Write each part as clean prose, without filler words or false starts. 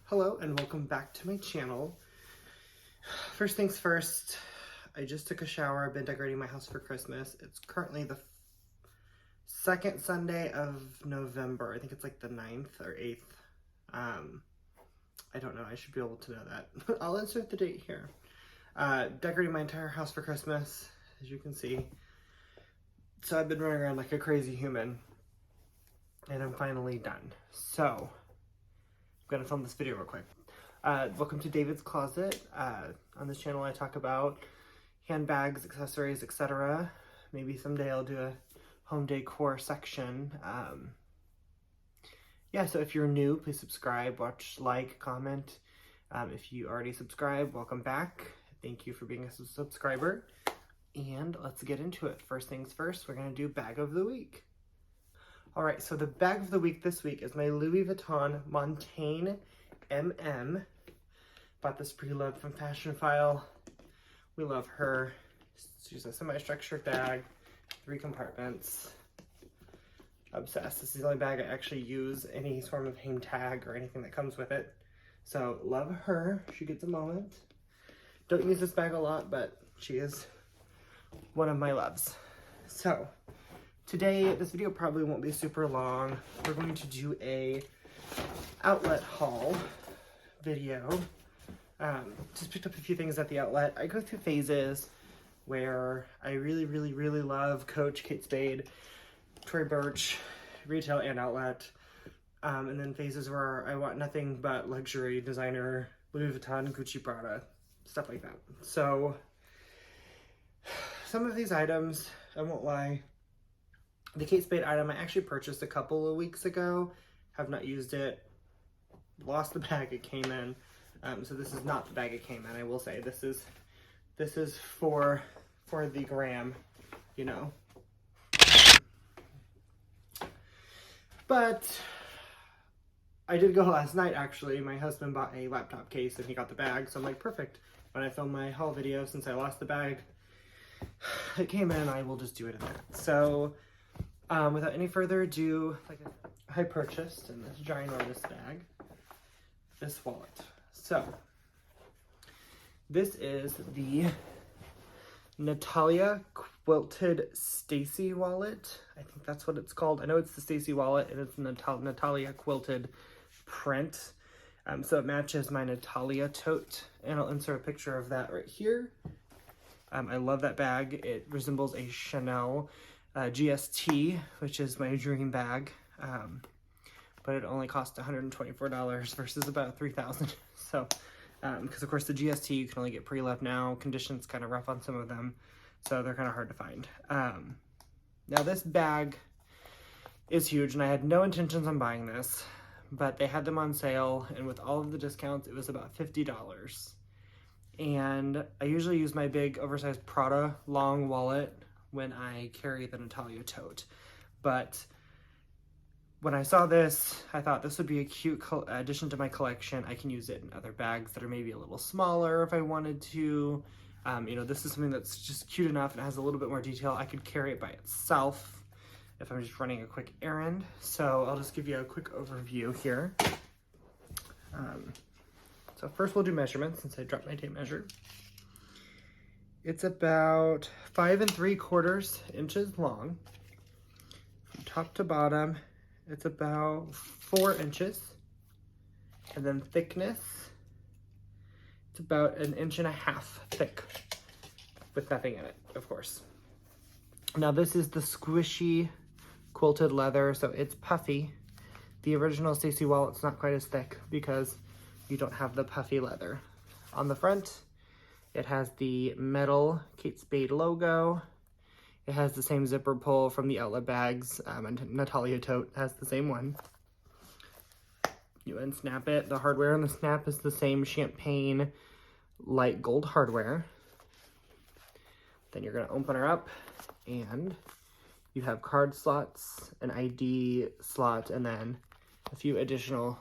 Hello and welcome back to my channel. First things first, I just took a shower. I've been decorating my house for Christmas. It's currently the second Sunday of November. I think it's like the 9th or 8th. I don't know. I should be able to know that. I'll insert the date here. Decorating my entire house for Christmas, as you can see. So I've been running around like a crazy human. And I'm finally done. So, I'm gonna film this video real quick. Welcome to David's Closet. On this channel I talk about handbags, accessories, etc. Maybe someday I'll do a home decor section. Yeah, so if you're new, please subscribe, watch, like, comment. If you already subscribed, welcome back. Thank you for being a subscriber. And let's get into it. First things first, we're gonna do bag of the week. All right, so the bag of the week this week is my Louis Vuitton Montaigne MM. Bought this pre-loved from Fashion File. We love her. She's a semi-structured bag, 3 compartments. Obsessed. This is the only bag I actually use any sort of name tag or anything that comes with it. So love her. She gets a moment. Don't use this bag a lot, but she is one of my loves. So today, this video probably won't be super long. We're going to do a outlet haul video. Just picked up a few things at the outlet. I go through phases where I really love Coach, Kate Spade, Tory Burch, retail and outlet. And then phases where I want nothing but luxury, designer, Louis Vuitton, Gucci, Prada, stuff like that. So some of these items, I won't lie, the Kate Spade item I actually purchased a couple of weeks ago, have not used it, lost the bag it came in. So this is not the bag it came in, I will say. This is for the gram, you know. But I did go last night actually. My husband bought a laptop case and he got the bag, so I'm like, perfect. When I film my haul video, since I lost the bag, it came in, I will just do it in that. So without any further ado, like I purchased in this ginormous bag, this wallet. So this is the Natalia Quilted Stacy wallet. I think that's what it's called. I know it's the Stacy wallet and it's Natalia Quilted print. So it matches my Natalia tote, and I'll insert a picture of that right here. I love that bag. It resembles a Chanel GST, which is my dream bag, but it only cost $124 versus about $3,000. So, because of course the GST you can only get pre-loved now. Condition's kind of rough on some of them, so they're kind of hard to find. Now this bag is huge, and I had no intentions on buying this, but they had them on sale, and with all of the discounts, it was about $50. And I usually use my big oversized Prada long wallet when I carry the Natalia tote. But when I saw this, I thought this would be a cute addition to my collection. I can use it in other bags that are maybe a little smaller if I wanted to. You know, this is something that's just cute enough and has a little bit more detail. I could carry it by itself if I'm just running a quick errand. So I'll just give you a quick overview here. So first we'll do measurements since I dropped my tape measure. It's about 5 3/4 inches long. From top to bottom, it's about 4 inches. And then thickness, it's about 1.5 inches thick with nothing in it, of course. Now this is the squishy quilted leather, so it's puffy. The original Stacy wallet's not quite as thick because you don't have the puffy leather. On the front, it has the metal Kate Spade logo. It has the same zipper pull from the outlet bags, and Natalia tote has the same one. You unsnap it. The hardware on the snap is the same champagne light gold hardware. Then you're gonna open her up, and you have card slots, an ID slot, and then a few additional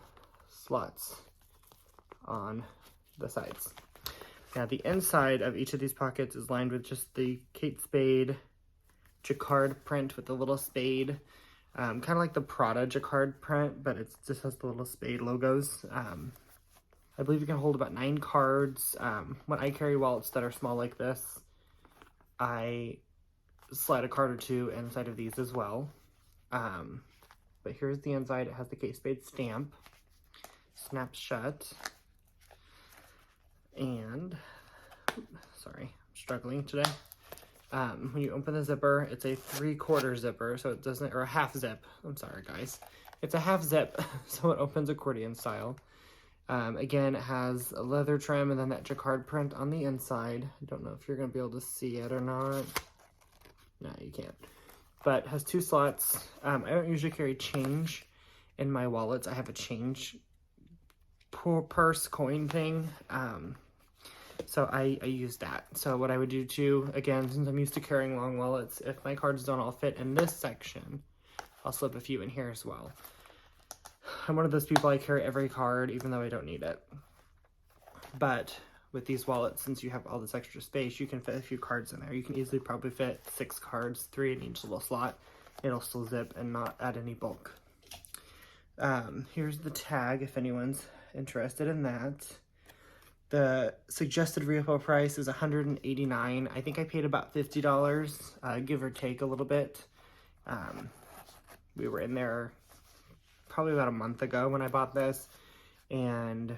slots on the sides. Now the inside of each of these pockets is lined with just the Kate Spade jacquard print with the little spade. Kind of like the Prada jacquard print, but it just has the little spade logos. I believe you can hold about 9 cards. When I carry wallets that are small like this, I slide a card or two inside of these as well. But here's the inside. It has the Kate Spade stamp. Snaps shut. And, sorry, I'm struggling today. When you open the zipper, it's a 3/4 zipper, so it doesn't, or a half zip. I'm sorry, guys. It's a half zip, so it opens accordion style. Again, it has a leather trim and then that jacquard print on the inside. I don't know if you're going to be able to see it or not. No, you can't. But it has 2 slots. I don't usually carry change in my wallets. I have a change purse coin thing. So I use that. So what I would do too, again, since I'm used to carrying long wallets, if my cards don't all fit in this section, I'll slip a few in here as well. I'm one of those people, I carry every card even though I don't need it. But with these wallets, since you have all this extra space, you can fit a few cards in there. You can easily probably fit 6 cards, 3 in each little slot. It'll still zip and not add any bulk. Here's the tag if anyone's interested in that. The suggested retail price is $189. I think I paid about $50, give or take a little bit. We were in there probably about a month ago when I bought this, and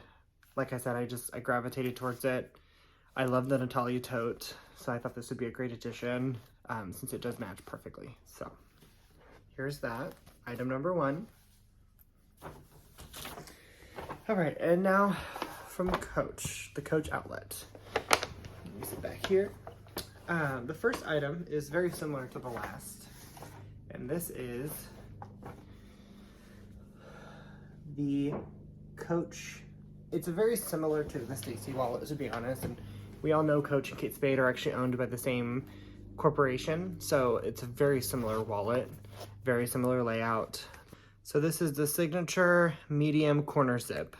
like I said, I gravitated towards it. I love the Natalia tote, so I thought this would be a great addition, since it does match perfectly. So here's that, item number 1. All right, and now from Coach, the Coach outlet. Let me sit back here. The first item is very similar to the last, and this is the Coach. It's very similar to the Stacy wallet, to be honest, and we all know Coach and Kate Spade are actually owned by the same corporation, so it's a very similar wallet, very similar layout. So this is the signature medium corner zip.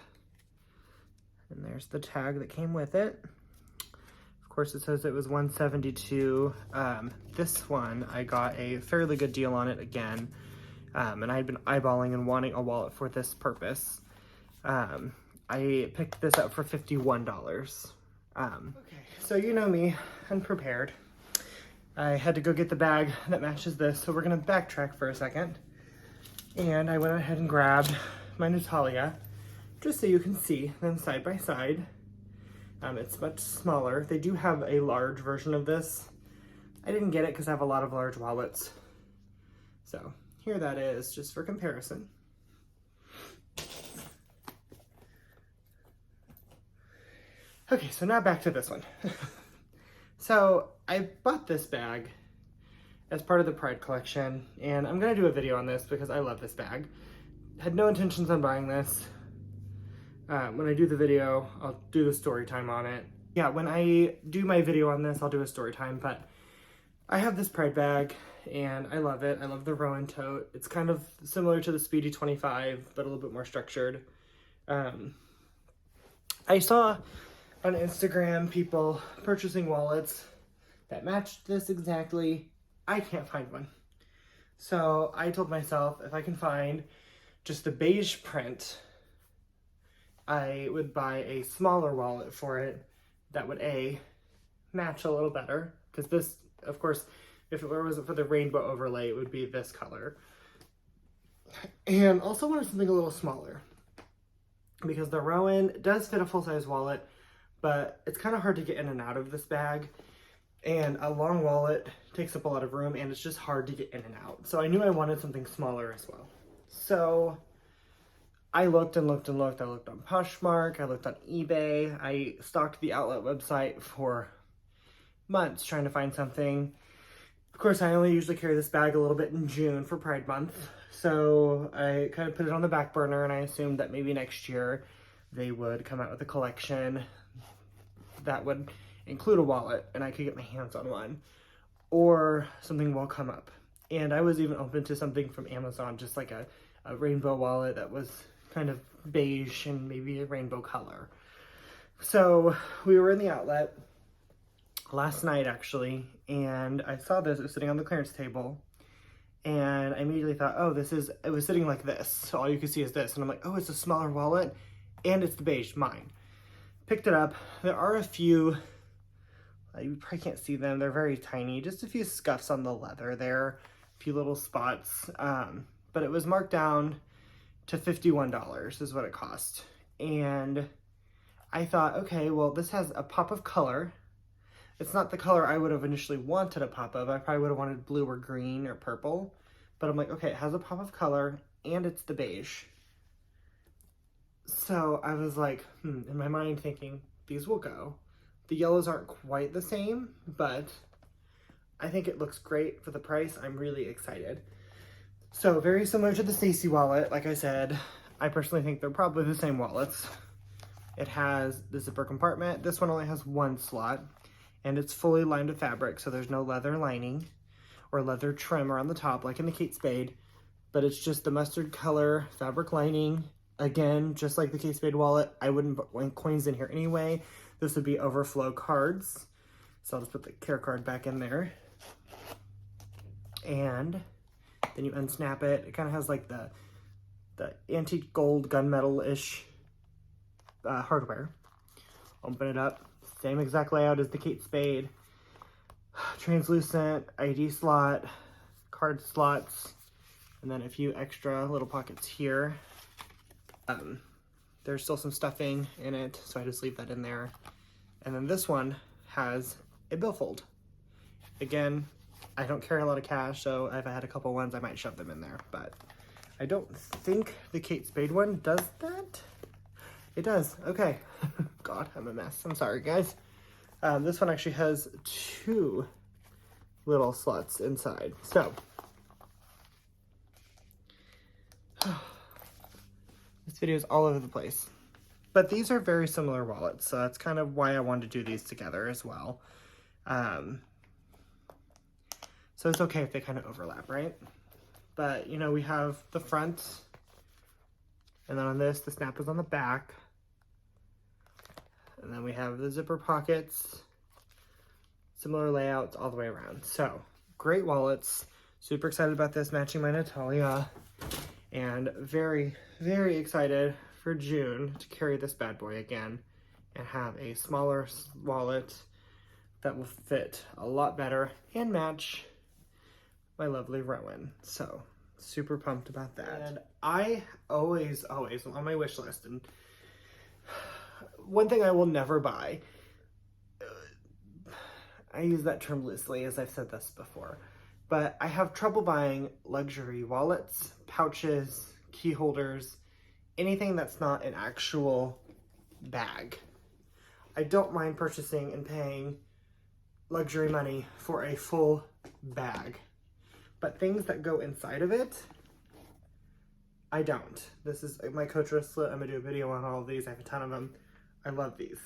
And there's the tag that came with it. Of course, it says it was $172. This one, I got a fairly good deal on it again. And I had been eyeballing and wanting a wallet for this purpose. I picked this up for $51. Okay, so you know me, unprepared. I had to go get the bag that matches this, so we're gonna backtrack for a second. And I went ahead and grabbed my Natalia, just so you can see them side by side. It's much smaller. They do have a large version of this. I didn't get it because I have a lot of large wallets. So here that is, just for comparison. Okay, so now back to this one. So I bought this bag as part of the Pride collection, and I'm gonna do a video on this because I love this bag. Had no intentions on buying this. When I do the video, I'll do the story time on it. Yeah, when I do my video on this, I'll do a story time, but I have this Pride bag and I love it. I love the Rowan tote. It's kind of similar to the Speedy 25, but a little bit more structured. I saw on Instagram people purchasing wallets that matched this exactly. I can't find one. So I told myself if I can find just the beige print, I would buy a smaller wallet for it that would match a little better, because this, of course, if it wasn't for the rainbow overlay, it would be this color. And also wanted something a little smaller, because the Rowan does fit a full-size wallet, but it's kind of hard to get in and out of this bag, and a long wallet takes up a lot of room, and it's just hard to get in and out. So I knew I wanted something smaller as well. So I looked and looked and looked. I looked on Poshmark, I looked on eBay, I stalked the outlet website for months trying to find something. Of course, I only usually carry this bag a little bit in June for Pride Month, so I kind of put it on the back burner, and I assumed that maybe next year they would come out with a collection that would include a wallet and I could get my hands on one, or something will come up. And I was even open to something from Amazon, just like a rainbow wallet that was kind of beige and maybe a rainbow color. So we were in the outlet last night actually, and I saw this. It was sitting on the clearance table, and I immediately thought, oh, it was sitting like this, so all you could see is this, and I'm like, oh, it's a smaller wallet and it's the beige, mine. picked it up. There are a few, you probably can't see them, they're very tiny, just a few scuffs on the leather there, a few little spots, but it was marked down to $51 is what it cost. And I thought, okay, well, this has a pop of color. It's not the color I would have initially wanted a pop of. I probably would have wanted blue or green or purple, but I'm like, okay, it has a pop of color and it's the beige. So I was like, in my mind thinking, these will go. The yellows aren't quite the same, but I think it looks great for the price. I'm really excited. So very similar to the Stacy wallet, like I said, I personally think they're probably the same wallets. It has the zipper compartment. This one only has one slot, and it's fully lined with fabric, so there's no leather lining or leather trim around the top like in the Kate Spade, but it's just the mustard color fabric lining. Again, just like the Kate Spade wallet, I wouldn't put coins in here anyway. This would be overflow cards. So I'll just put the care card back in there. And then you unsnap it. It kind of has like the antique gold gunmetal-ish hardware. Open it up. Same exact layout as the Kate Spade. Translucent ID slot, card slots, and then a few extra little pockets here. There's still some stuffing in it, so I just leave that in there. And then this one has a billfold. Again, I don't carry a lot of cash, so if I had a couple ones, I might shove them in there, but I don't think the Kate Spade one does that. It does, okay. God, I'm a mess, I'm sorry guys. This one actually has two little slots inside, so. This video is all over the place. But these are very similar wallets, so that's kind of why I wanted to do these together as well. So it's okay if they kind of overlap, right? But, you know, we have the front, and then on this, the snap is on the back. And then we have the zipper pockets, similar layouts all the way around. So, great wallets. Super excited about this, matching my Natalia. And very, very excited for June to carry this bad boy again and have a smaller wallet that will fit a lot better and match my lovely Rowan. So super pumped about that. And I always on my wish list, and one thing I will never buy, I use that term loosely as I've said this before, but I have trouble buying luxury wallets, pouches, key holders, anything that's not an actual bag. I don't mind purchasing and paying luxury money for a full bag, but things that go inside of it, I don't. This is my Coach wristlet. I'm gonna do a video on all of these. I have a ton of them. I love these.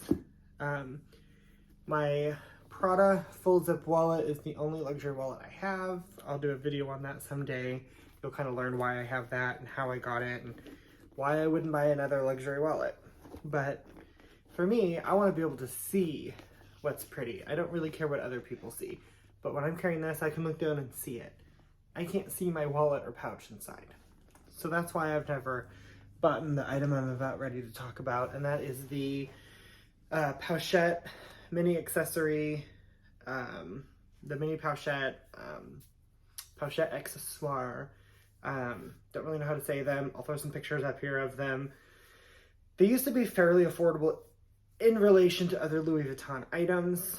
My Prada full zip wallet is the only luxury wallet I have. I'll do a video on that someday. You'll kind of learn why I have that and how I got it and why I wouldn't buy another luxury wallet. But for me, I want to be able to see what's pretty. I don't really care what other people see. But when I'm carrying this, I can look down and see it. I can't see my wallet or pouch inside. So that's why I've never bought the item I'm about ready to talk about, and that is the Pochette mini accessory, the mini Pochette, Pochette accessoire. Don't really know how to say them. I'll throw some pictures up here of them. They used to be fairly affordable in relation to other Louis Vuitton items,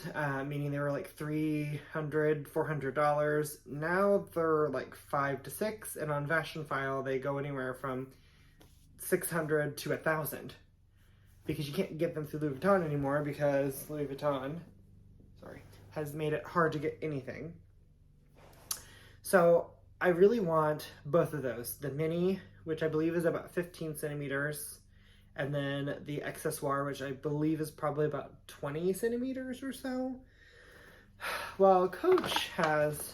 meaning they were like $300, $400. Now they're like $5 to $6, and on Fashion File they go anywhere from $600 to $1,000, because you can't get them through Louis Vuitton anymore because Louis Vuitton, has made it hard to get anything. So I really want both of those. The mini, which I believe is about 15 centimeters, and then the accessoire, which I believe is probably about 20 centimeters or so. Well, Coach has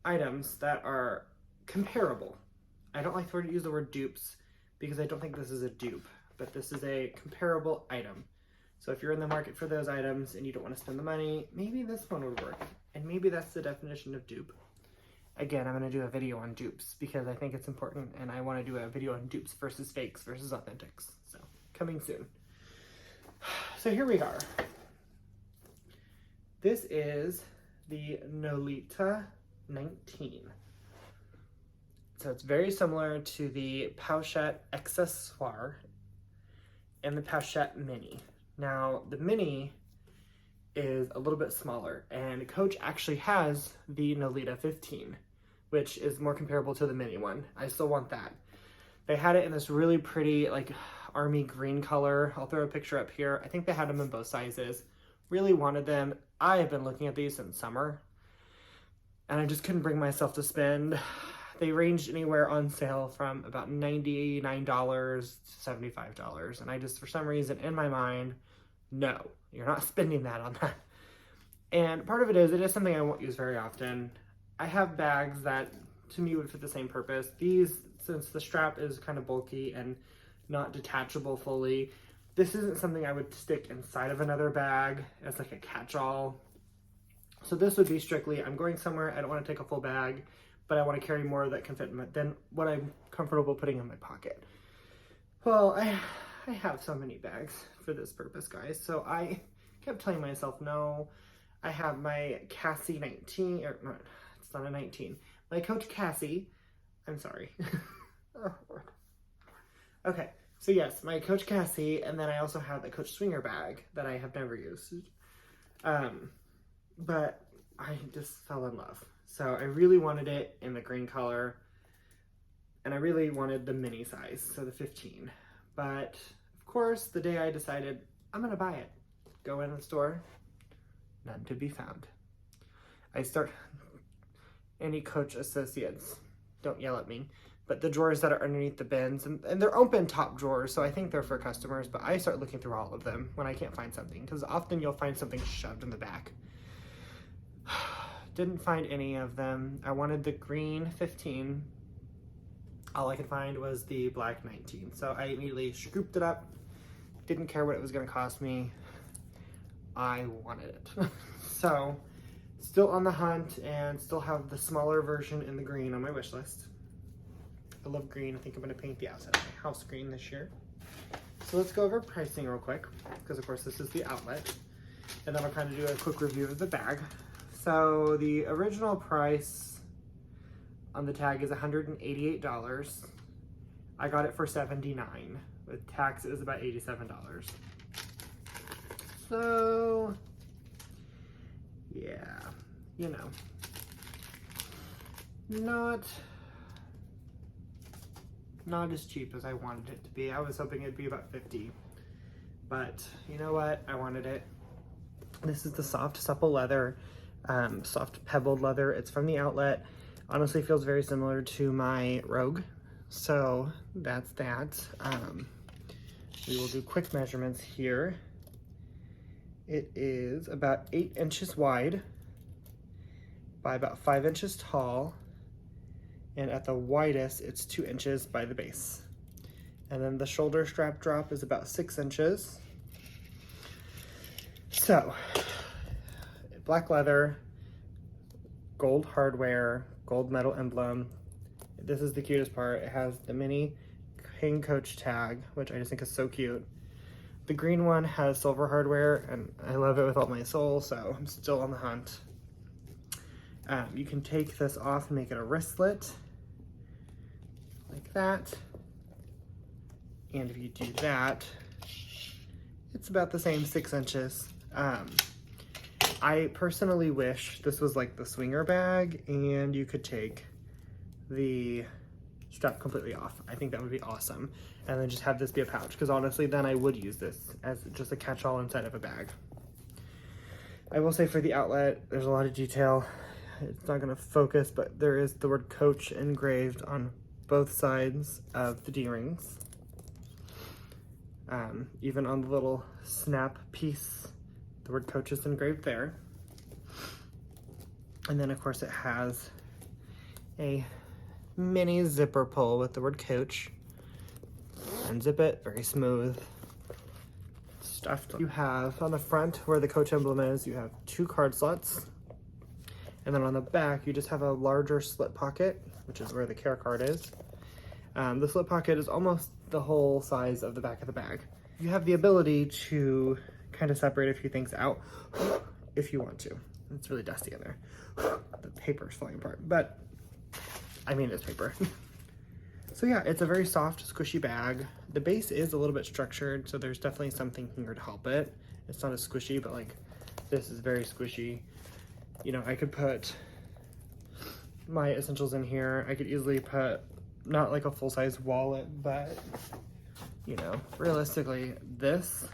items that are comparable. I don't like to use the word dupes because I don't think this is a dupe, but this is a comparable item. So if you're in the market for those items and you don't want to spend the money, maybe this one would work. And maybe that's the definition of dupe. Again, I'm going to do a video on dupes because I think it's important, and I want to do a video on dupes versus fakes versus authentics. So, coming soon. So here we are. This is the Nolita 19. So it's very similar to the Pochette Accessoire and the Pochette Mini. Now the Mini is a little bit smaller, and Coach actually has the Nolita 15, which is more comparable to the Mini one. I still want that. They had it in this really pretty like army green color. I'll throw a picture up here. I think they had them in both sizes. Really wanted them. I have been looking at these since summer, and I just couldn't bring myself to spend. They ranged anywhere on sale from about $99 to $75. And I just, for some reason, in my mind, no, you're not spending that on that. And part of it is something I won't use very often. I have bags that, to me, would fit the same purpose. These, since the strap is kind of bulky and not detachable fully, this isn't something I would stick inside of another bag as like a catch-all. So this would be strictly, I'm going somewhere, I don't want to take a full bag, but I want to carry more that can fit than what I'm comfortable putting in my pocket. Well, I have so many bags for this purpose, guys. So I kept telling myself, no, I have my Cassie 19, or no, it's not a 19. My Coach Cassie, I'm sorry. Oh, Lord. Okay, so yes, my Coach Cassie, and then I also have the Coach Swinger bag that I have never used. But I just fell in love. So I really wanted it in the green color, and I really wanted the mini size, so the 15. But of course, the day I decided I'm gonna buy it, go in the store, none to be found. Any Coach associates, don't yell at me, but the drawers that are underneath the bins, and they're open top drawers, so I think they're for customers, but I start looking through all of them when I can't find something, because often you'll find something shoved in the back. Didn't find any of them. I wanted the green 15. All I could find was the black 19. So I immediately scooped it up. Didn't care what it was gonna cost me. I wanted it. So still on the hunt, and still have the smaller version in the green on my wish list. I love green. I think I'm gonna paint the outside of my house green this year. So let's go over pricing real quick, because of course this is the outlet. And then I'll kind of do a quick review of the bag. So the original price on the tag is $188. I got it for $79. With tax, it was about $87. So, yeah, you know, not as cheap as I wanted it to be. I was hoping it'd be about $50, but you know what? I wanted it. This is the soft, supple leather. Soft pebbled leather. It's from the outlet. Honestly feels very similar to my Rogue. So that's that. We will do quick measurements here. It is about 8 inches wide by about 5 inches tall. And at the widest, it's 2 inches by the base. And then the shoulder strap drop is about 6 inches. So, black leather, gold hardware, gold metal emblem. This is the cutest part. It has the mini King Coach tag, which I just think is so cute. The green one has silver hardware, and I love it with all my soul, so I'm still on the hunt. You can take this off and make it a wristlet, like that. And if you do that, it's about the same 6 inches. I personally wish this was like the swinger bag and you could take the strap completely off. I think that would be awesome. And then just have this be a pouch, because honestly then I would use this as just a catch-all inside of a bag. I will say for the outlet, there's a lot of detail. It's not gonna focus, but there is the word Coach engraved on both sides of the D-rings. Even on the little snap piece, the word Coach is engraved there. And then of course it has a mini zipper pull with the word Coach. Unzip it, very smooth. Stuffed. You have on the front where the Coach emblem is, you have 2 card slots. And then on the back, you just have a larger slip pocket, which is where the care card is. The slip pocket is almost the whole size of the back of the bag. You have the ability to kind of separate a few things out if you want to. It's really dusty in there. The paper is falling apart, but I mean, it's paper. So yeah, it's a very soft, squishy bag. The base is a little bit structured, so there's definitely something here to help it. It's not as squishy, but like this is very squishy. You know, I could put my essentials in here. I could easily put, not like a full-size wallet, but you know, realistically, this,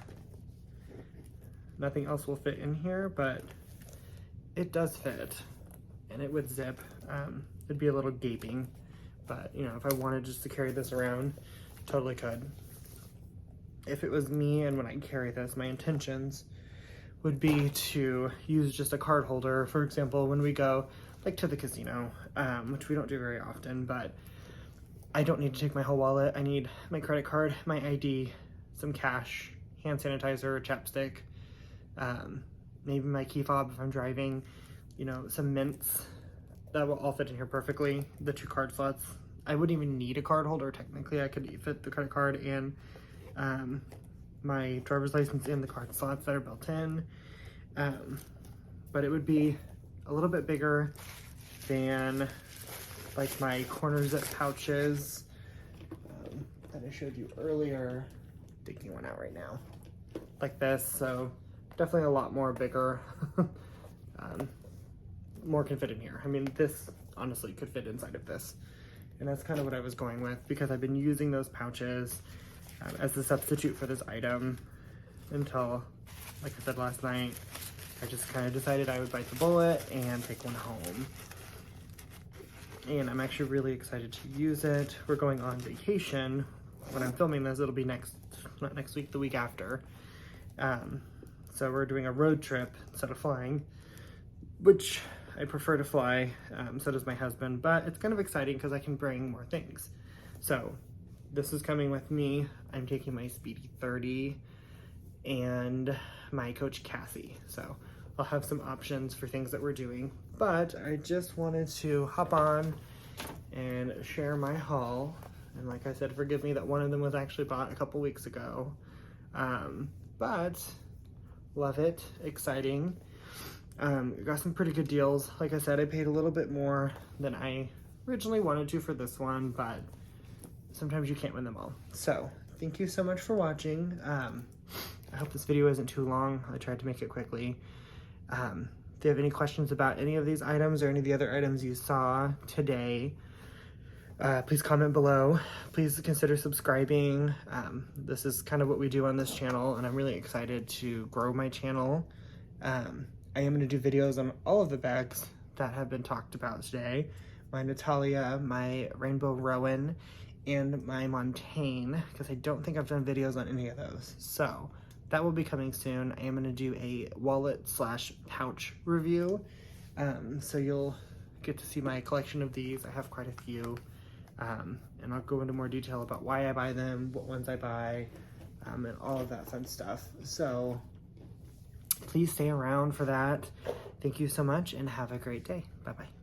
nothing else will fit in here, but it does fit, and it would zip. It'd be a little gaping, but you know, if I wanted just to carry this around, totally could. If it was me and when I carry this, my intentions would be to use just a card holder. For example, when we go like to the casino, which we don't do very often, but I don't need to take my whole wallet. I need my credit card, my ID, some cash, hand sanitizer, chapstick, maybe my key fob if I'm driving, you know, some mints. That will all fit in here perfectly. The 2 card slots. I wouldn't even need a card holder. Technically, I could fit the credit card and my driver's license in the card slots that are built in. But it would be a little bit bigger than like my corner zip pouches that I showed you earlier. Taking one out right now, like this. So definitely a lot more bigger. More can fit in here. I mean, this honestly could fit inside of this, and that's kind of what I was going with, because I've been using those pouches as the substitute for this item until, like I said last night, I just kind of decided I would bite the bullet and take one home. And I'm actually really excited to use it. We're going on vacation. When I'm filming this, it'll be not next week, the week after. So we're doing a road trip instead of flying, which I prefer to fly, so does my husband, but it's kind of exciting because I can bring more things. So this is coming with me. I'm taking my Speedy 30 and my Coach Cassie. So I'll have some options for things that we're doing, but I just wanted to hop on and share my haul. And like I said, forgive me that one of them was actually bought a couple weeks ago, but love it, exciting. Got some pretty good deals. Like I said, I paid a little bit more than I originally wanted to for this one, but sometimes you can't win them all. So thank you so much for watching. I hope this video isn't too long. I tried to make it quickly. If you have any questions about any of these items or any of the other items you saw today, please comment below. Please consider subscribing. This is kind of what we do on this channel, and I'm really excited to grow my channel. I am going to do videos on all of the bags that have been talked about today. My Natalia, my Rainbow Rowan, and my Montaigne, because I don't think I've done videos on any of those. So that will be coming soon. I am going to do a wallet/pouch review. So you'll get to see my collection of these. I have quite a few. And I'll go into more detail about why I buy them, what ones I buy, and all of that fun stuff. So please stay around for that. Thank you so much and have a great day. Bye-bye.